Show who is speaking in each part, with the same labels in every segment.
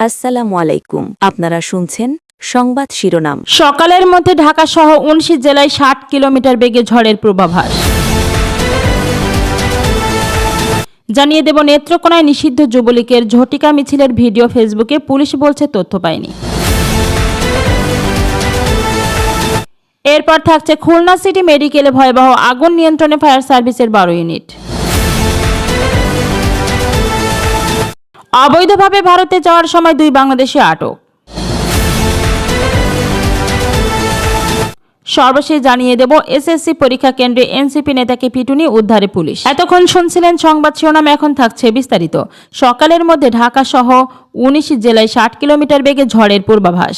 Speaker 1: আসসালামু আলাইকুম। আপনারা শুনছেন সংবাদ শিরোনাম।
Speaker 2: সকালের মধ্যে ঢাকা সহ ১৯ জেলায় ৬০ কিলোমিটার বেগে ঝড়ের পূর্বাভাস। জানিয়ে দেব নেত্রকোনায় নিষিদ্ধ যুবলীগের ঝটিকা মিছিলের ভিডিও ফেসবুকে, পুলিশ বলছে তথ্য পায়নি। এরপর থাকছে খুলনা সিটি মেডিকেলে ভয়াবহ আগুন নিয়ন্ত্রণে ফায়ার সার্ভিসের ১২ ইউনিট। অবৈধভাবে ভারতে যাওয়ার সময় ২ বাংলাদেশি আটক। সর্বশেষ জানিয়ে দেব এসএসসি পরীক্ষা কেন্দ্রে এনসিপি নেতাকে পিটুনি, উদ্ধারে পুলিশ। এতক্ষণ শুনছিলেন সংবাদ শিরোনাম, এখন থাকছে বিস্তারিত। সকালের মধ্যে ঢাকা সহ ১৯ জেলায় ৬০ কিলোমিটার বেগে ঝড়ের পূর্বাভাস।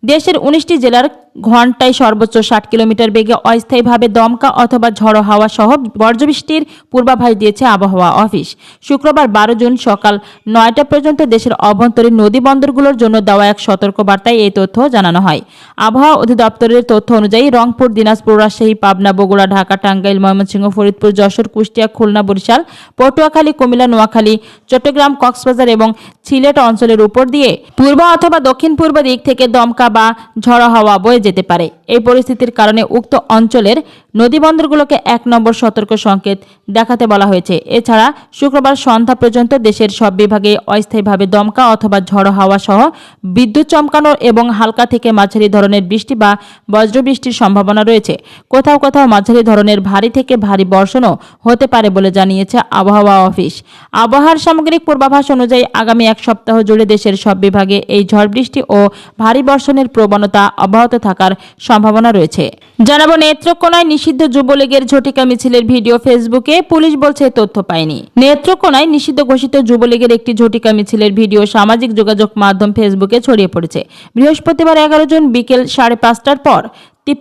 Speaker 2: দেশের ১৯টি জেলার ঘন্টায় সর্বোচ্চ ৬০ কিলোমিটার বেগে অস্থায়ীভাবে দমকা অথবা ঝড়ো হাওয়া সহ বজ্রবৃষ্টির পূর্বাভাস দিয়েছে আবহাওয়া অফিস। শুক্রবার ১২ জুন সকাল ৯টা পর্যন্ত দেশের অভ্যন্তরীণ নদী বন্দরগুলোর জন্য দেওয়া এক সতর্কবার্তায় এই তথ্য জানানো হয়। আবহাওয়া অধিদপ্তরের তথ্য অনুযায়ী রংপুর, দিনাজপুর, রাজশাহী, পাবনা, বগুড়া, ঢাকা, টাঙ্গাইল, ময়মনসিংহ, ফরিদপুর, যশোর, কুষ্টিয়া, খুলনা, বরিশাল, পটুয়াখালী, কুমিল্লা, নোয়াখালী, চট্টগ্রাম, কক্সবাজার এবং সিলেট অঞ্চলের উপর দিয়ে পূর্ব অথবা দক্ষিণ পূর্ব দিক থেকে দমকা বা ঝড়ো হাওয়া বয়ে যেতে পারে। এই পরিস্থিতির কারণে উক্ত অঞ্চলের নদীবন্দরগুলোকে ১ নম্বর সতর্ক সংকেত দেখাতে বলা হয়েছে। এছাড়া শুক্রবার সন্ধ্যা পর্যন্ত দেশের সব বিভাগে অস্থায়ীভাবে দমকা অথবা ঝড়ো হাওয়া সহ বিদ্যুৎ চমকানো এবং হালকা থেকে মাঝারি ধরনের বৃষ্টি বা বজ্রবৃষ্টির সম্ভাবনা রয়েছে। কোথাও কোথাও মাঝারি ধরনের ভারী থেকে ভারী বর্ষণও হতে পারে বলে জানিয়েছে আবহাওয়া অফিস। আবহাওয়ার সামগ্রিক পূর্বাভাস অনুযায়ী আগামী ১ সপ্তাহ জুড়ে দেশের সব বিভাগে এই ঝড় বৃষ্টি ও ভারী বর্ষণের প্রবণতা অব্যাহত থাকার সম্ভাবনা রয়েছে। জানাবো নেত্রকোনায় নিষিদ্ধ যুবলীগের ঝটিকা মিছিলের ভিডিও ফেসবুকে, পুলিশ বলছে তথ্য পায়নি। নেত্রকোনায় নিষিদ্ধ ঘোষিত যুবলীগের একটি ঝটিকা মিছিলের ভিডিও সামাজিক যোগাযোগ মাধ্যম ফেসবুকে ছড়িয়ে পড়েছে। বৃহস্পতিবার ১১ জুন বিকেল ৫:৩০টার পর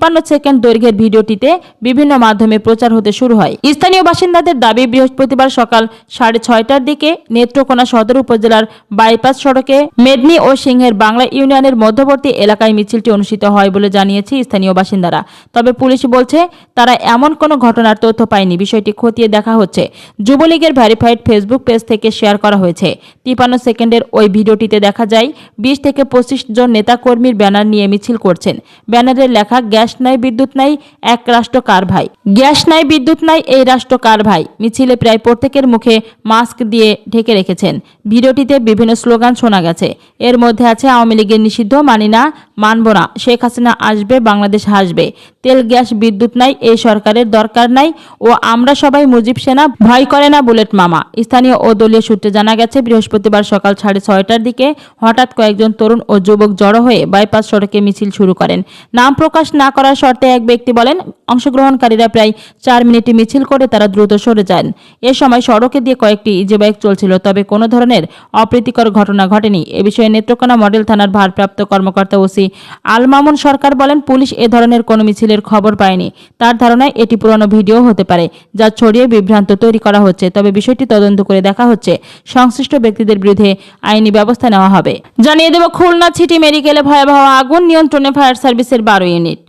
Speaker 2: ৫৩ সেকেন্ড দৈর্ঘ্যের ভিডিওটিতে বিভিন্ন মাধ্যমে প্রচার হতে শুরু হয়। স্থানীয় বাসিন্দাদের দাবি, বৃহস্পতিবার সকাল ৬:৩০টার দিকে নেত্রকোনা সদর উপজেলার বাইপাস সড়কে মেদনী ও সিংহের বাংলা ইউনিয়নের মধ্যবর্তী এলাকায় মিছিলটি অনুষ্ঠিত হয় বলে জানিয়েছে স্থানীয় বাসিন্দারা। তবে পুলিশ বলছে তারা এমন কোনো ঘটনার তথ্য পায়নি। বিষয়টি খতিয়ে দেখা হচ্ছে। যুবলীগের ভেরিফাইড ফেসবুক পেজ থেকে শেয়ার করা হয়েছে। ৫৩ সেকেন্ডের ওই ভিডিওটিতে দেখা যায় ২০ থেকে ২৫ জন নেতাকর্মীর ব্যানার নিয়ে মিছিল করছেন। ব্যানারের লেখা, গ্যাস নাই, বিদ্যুৎ নাই, এক রাষ্ট্র কার ভাই। গ্যাস নাই, বিদ্যুৎ নাই, এই রাষ্ট্র কার ভাই। মিছিলে প্রায় প্রত্যেকের মুখে মাস্ক দিয়ে ঢেকে রেখেছেন। ভিডিওটিতে বিভিন্ন স্লোগান শোনা গেছে। এর মধ্যে আছে আওয়ামী লীগের নিষিদ্ধ মানি না, মানব না, শেখ হাসিনা আসবে, বাংলাদেশ হাসবে, তেল গ্যাস বিদ্যুৎ নাই, এই সরকারের দরকার নাই ও আমরা সবাই মুজিব সেনা, ভয় করে না বুলেট মামা। স্থানীয় ও দলীয় সূত্রে জানা গেছে, বৃহস্পতিবার সকাল ৬:৩০টার দিকে হঠাৎ কয়েকজন তরুণ ও যুবক জড়ো হয়ে বাইপাস সড়কে মিছিল শুরু করেন। নাম প্রকাশ না করার শর্তে এক ব্যক্তি বলেন, অংশগ্রহণকারীরা প্রায় ৪ মিনিটে মিছিল করে তারা দ্রুত সরে যান। এ সময় সড়কে দিয়ে কয়েকটি ইজি বাইক চলছিল, তবে কোনো ধরনের অপ্রীতিকর ঘটনা ঘটেনি। এ বিষয়ে নেত্রকোনা মডেল থানার ভারপ্রাপ্ত কর্মকর্তা ওসি আল মামুন সরকার বলেন, পুলিশ এ ধরনের কোনো মিছিলের খবর পায়নি। তার ধারণায় এটি পুরনো ভিডিও হতে পারে, যা ছড়িয়ে বিভ্রান্ত তৈরি করা হচ্ছে। তবে বিষয়টি তদন্ত করে দেখা হচ্ছে। সংশ্লিষ্ট ব্যক্তিদের বিরুদ্ধে আইনি ব্যবস্থা নেওয়া হবে। জানিয়ে দেব খুলনা সিটি মেডিকেলে ভয়াবহ আগুন নিয়ন্ত্রণে ফায়ার সার্ভিসের ১২ unit.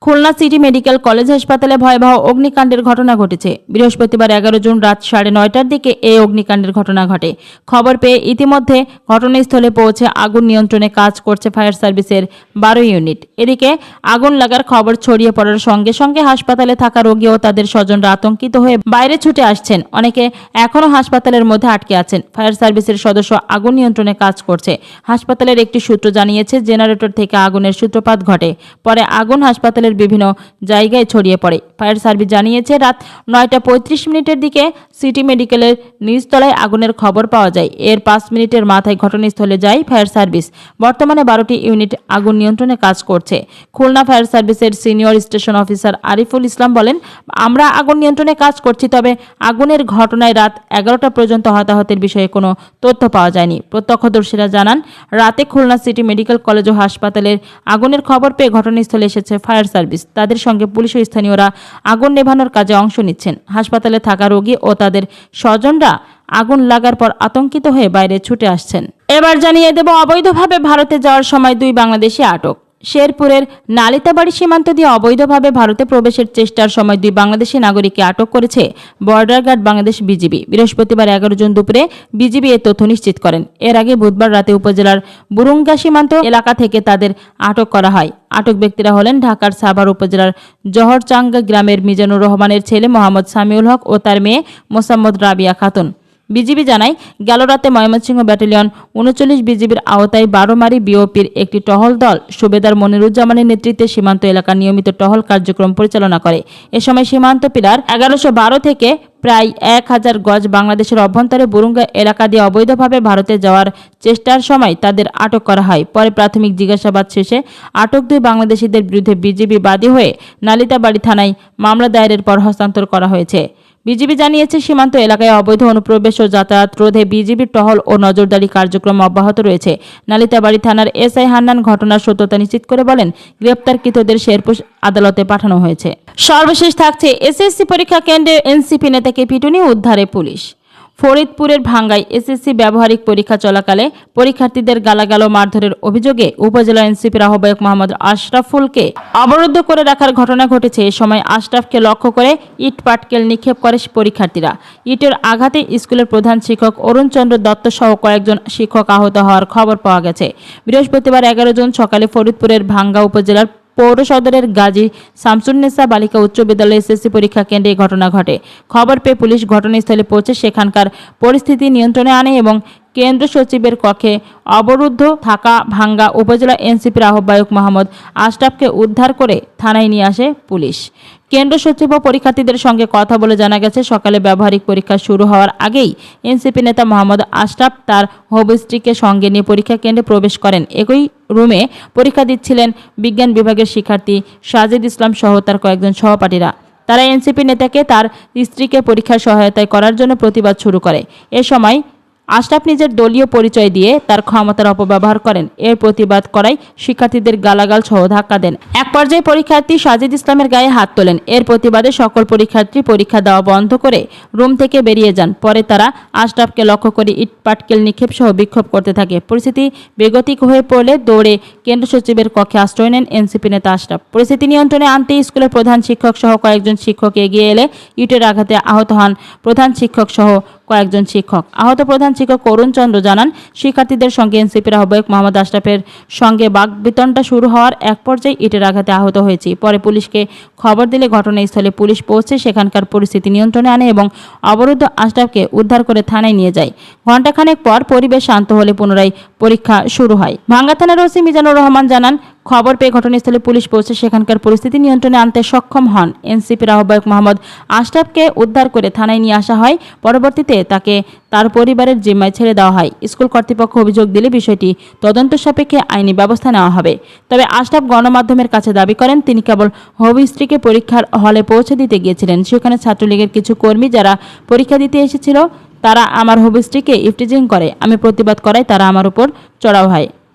Speaker 2: Khulna city medical college হাসপাতালে ভয়াবহ অগ্নিকাণ্ডের ঘটনা ঘটেছে। বৃহস্পতিবার ১১ জুন রাত ৯:৩০টার দিকে এই অগ্নিকাণ্ডের ঘটনা ঘটে। খবর পেয়ে ইতিমধ্যে ঘটনাস্থলে পৌঁছে আগুন নিয়ন্ত্রণে কাজ করছে ফায়ার সার্ভিসের ১২ ইউনিট। এদিকে আগুন লাগার খবর ছড়িয়ে পড়ার সঙ্গে সঙ্গে হাসপাতালে থাকা রোগী ও তাদের স্বজনরা আতঙ্কিত হয়ে বাইরে ছুটে আসছেন। অনেকে এখনও হাসপাতালের মধ্যে আটকে আছেন। ফায়ার সার্ভিসের সদস্য আগুন নিয়ন্ত্রণে কাজ করছে। হাসপাতালের একটি সূত্র জানিয়েছে, জেনারেটর থেকে আগুনের সূত্রপাত ঘটে। পরে আগুন হাসপাতালের বিভিন্ন জায়গায় ছড়িয়ে পড়ে। ফায়ার সার্ভিস জানিয়েছে, রাত ৯:৩৫ দিকে সিটি মেডিকেলের নিচতলায় আগুনের খবর পাওয়া যায়। এর ৫ মিনিটের মাথায় ঘটনাস্থলে যায় ফায়ার সার্ভিস। বর্তমানে ১২টি ইউনিট আগুন নিয়ন্ত্রণে কাজ করছে। খুলনা ফায়ার সার্ভিসের senior station officer Ariful Islam বলেন, আমরা আগুন নিয়ন্ত্রণে কাজ করছি, তবে আগুনের ঘটনায় রাত ১১টা পর্যন্ত হতাহতের বিষয়ে কোনো তথ্য পাওয়া যায়নি। প্রত্যক্ষদর্শীরা জানান, রাতে খুলনা সিটি মেডিকেল কলেজ ও হাসপাতালের আগুনের খবর পেয়ে ঘটনাস্থলে এসেছে ফায়ার সার্ভিস। তাদের সঙ্গে পুলিশ ও স্থানীয়রা আগুন নেভানোর কাজে অংশ নিচ্ছেন। হাসপাতালে থাকা রোগী ও তাদের স্বজনরা আগুন লাগার পর আতঙ্কিত হয়ে বাইরে ছুটে আসছেন। এবার জানিয়ে দেব, অবৈধভাবে ভারতে যাওয়ার সময় ২ বাংলাদেশি আটক। শেরপুরের নালিতাবাড়ি সীমান্ত দিয়ে অবৈধভাবে ভারতে প্রবেশের চেষ্টার সময় 2 বাংলাদেশি নাগরিককে আটক করেছে বর্ডার গার্ড বাংলাদেশ বিজিবি। বৃহস্পতিবার 11 জুন দুপুরে বিজিবি এ তথ্য নিশ্চিত করেন। এর আগে বুধবার রাতে উপজেলার বুরুঙ্গা সীমান্ত এলাকা থেকে তাদের আটক করা হয়। আটক ব্যক্তিরা হলেন ঢাকার সাভার উপজেলার জহরচাঙ্গা গ্রামের মিজানুর রহমানের ছেলে মোহাম্মদ সামিউল হক ও তার মেয়ে মোসাম্মদ রাবিয়া খাতুন। বিজিবি জানায়, গেল রাতে ময়মনসিংহ ব্যাটালিয়ন 39 বিজিবির আওতায় 12 বিওপির একটি টহল দল সুবেদার মনিরুজ্জামানের নেতৃত্বে সীমান্ত এলাকার নিয়মিত টহল কার্যক্রম পরিচালনা করে। এ সময় সীমান্ত পিলার 1112 থেকে প্রায় 1000 গজ বাংলাদেশের অভ্যন্তরে বুরুঙ্গা এলাকা দিয়ে অবৈধভাবে ভারতে যাওয়ার চেষ্টার সময় তাদের আটক করা হয়। পরে প্রাথমিক জিজ্ঞাসাবাদ শেষে আটক 2 বাংলাদেশিদের বিরুদ্ধে বিজিবি বাদী হয়ে নালিতাবাড়ি থানায় মামলা দায়েরের পর হস্তান্তর করা হয়েছে। বিজিবি জানিয়েছে, সীমান্ত এলাকায় অবৈধ অনুপ্রবেশ ও যাতায়াত রোধে বিজিবির টহল ও নজরদারি কার্যক্রম অব্যাহত রয়েছে। নালিতাবাড়ি থানার এসআই হান্নান ঘটনার সত্যতা নিশ্চিত করে বলেন, গ্রেপ্তারকৃতদের শেরপুর আদালতে পাঠানো হয়েছে। সর্বশেষ থাকছে এসএসসি পরীক্ষা কেন্দ্রে এনসিপি নেতাকে পিটুনি, উদ্ধারে পুলিশ। ফরিদপুরের ভাঙ্গায় এসএসসি ব্যবহারিক পরীক্ষা চলাকালে পরীক্ষার্থীদের গালাগাল ও মারধরের অভিযোগে উপজেলা এনসিপির আহ্বায়ক মোহাম্মদ আশরাফুলকে অবরুদ্ধ করে রাখার ঘটনা ঘটেছে। এ সময় আশরাফকে লক্ষ্য করে ইট পাটকেল নিক্ষেপ করে পরীক্ষার্থীরা। ইটের আঘাতে স্কুলের প্রধান শিক্ষক অরুণ চন্দ্র দত্ত সহ কয়েকজন শিক্ষক আহত হওয়ার খবর পাওয়া গেছে। বৃহস্পতিবার 11 জুন সকালে ফরিদপুরের ভাঙ্গা উপজেলার পৌর সদরের গাজী শামসুন্নেসা বালিকা উচ্চ বিদ্যালয় এসএসসি পরীক্ষা কেন্দ্রে এই ঘটনা ঘটে। খবর পেয়ে পুলিশ ঘটনাস্থলে পৌঁছে সেখানকার পরিস্থিতি নিয়ন্ত্রণে আনে এবং কেন্দ্র সচিবের কক্ষে অবরুদ্ধ থাকা ভাঙ্গা উপজেলা এনসিপির আহ্বায়ক মোহাম্মদ আশরাফকে উদ্ধার করে থানায় নিয়ে আসে পুলিশ। কেন্দ্র সচিব ও পরীক্ষার্থীদের সঙ্গে কথা বলে জানা গেছে, সকালে ব্যবহারিক পরীক্ষা শুরু হওয়ার আগেই এনসিপি নেতা মোহাম্মদ আশরাফ তার হবু স্ত্রীকে সঙ্গে নিয়ে পরীক্ষা কেন্দ্রে প্রবেশ করেন। একই রুমে পরীক্ষা দিচ্ছিলেন বিজ্ঞান বিভাগের শিক্ষার্থী সাজিদ ইসলাম সহ তার কয়েকজন সহপাঠীরা। তারা এনসিপি নেতাকে তার স্ত্রীকে পরীক্ষার সহায়তায় করার জন্য প্রতিবাদ শুরু করে। এ সময় আশরাফ নিজের দলীয় পরিচয় দিয়ে তার ক্ষমতার অপব্যবহার করেন। এর প্রতিবাদ করায় শিক্ষার্থীদের গালাগাল সহ ধাক্কা দেন। এক পর্যায়ে পরীক্ষার্থী সাজিদ ইসলামের গায়ে হাত তোলেন। এর প্রতিবাদে সকল পরীক্ষার্থী পরীক্ষা দেওয়া বন্ধ করে রুম থেকে বেরিয়ে যান। পরে তারা আশরাফকে লক্ষ্য করে ইট পাটকেল নিক্ষেপ সহ বিক্ষোভ করতে থাকে। পরিস্থিতি বেগতিক হয়ে পড়লে দৌড়ে কেন্দ্র সচিবের কক্ষে আশ্রয় নেন এনসিপি নেতা আশরাফ। পরিস্থিতি নিয়ন্ত্রণে আনতে স্কুলের প্রধান শিক্ষক সহ কয়েকজন শিক্ষক এগিয়ে এলে ইটের আঘাতে আহত হন প্রধান শিক্ষক সহ কয়েকজন শিক্ষক। আহত প্রধান শিক্ষক অরুণ চন্দ্র জানান, শিক্ষার্থীদের সঙ্গে এনসিপির আহ্বায়ক মোহাম্মদ আশরাফের সঙ্গে বাকবিতণ্ডা শুরু হওয়ার এক পর্যায়ে ইটের আঘাতে আহত হয়েছে। পরে পুলিশকে খবর দিলে ঘটনাস্থলে পুলিশ পৌঁছে সেখানকার পরিস্থিতি নিয়ন্ত্রণে আনে এবং অবরুদ্ধ আশরাফকে উদ্ধার করে থানায় নিয়ে যায়। ঘণ্টাখানেক পর পরিবেশ শান্ত হলে পুনরায় পরীক্ষা শুরু হয়। ভাঙ্গা থানার ওসি মিজানুর রহমান জানান, খবর পেয়ে ঘটনাস্থলে পুলিশ পৌঁছে সেখানকার পরিস্থিতি নিয়ন্ত্রণে আনতে সক্ষম হন। এনসিপির আহ্বায়ক মোহাম্মদ আশরাফকে উদ্ধার করে থানায় নিয়ে আসা হয়। পরবর্তীতে তাকে তার পরিবারের জিম্মায় ছেড়ে দেওয়া হয়। স্কুল কর্তৃপক্ষ অভিযোগ দিলে বিষয়টি তদন্ত সাপেক্ষে আইনি ব্যবস্থা নেওয়া হবে। তবে আশরাফ গণমাধ্যমের কাছে দাবি করেন, তিনি কেবল হবু স্ত্রীকে পরীক্ষার হলে পৌঁছে দিতে গিয়েছিলেন। সেখানে ছাত্রলীগের কিছু কর্মী যারা পরীক্ষা দিতে এসেছিল তারা আমার হবু স্ত্রীকে ইফটিজিং করে। আমি প্রতিবাদ করায় তারা আমার উপর চড়াও হয়।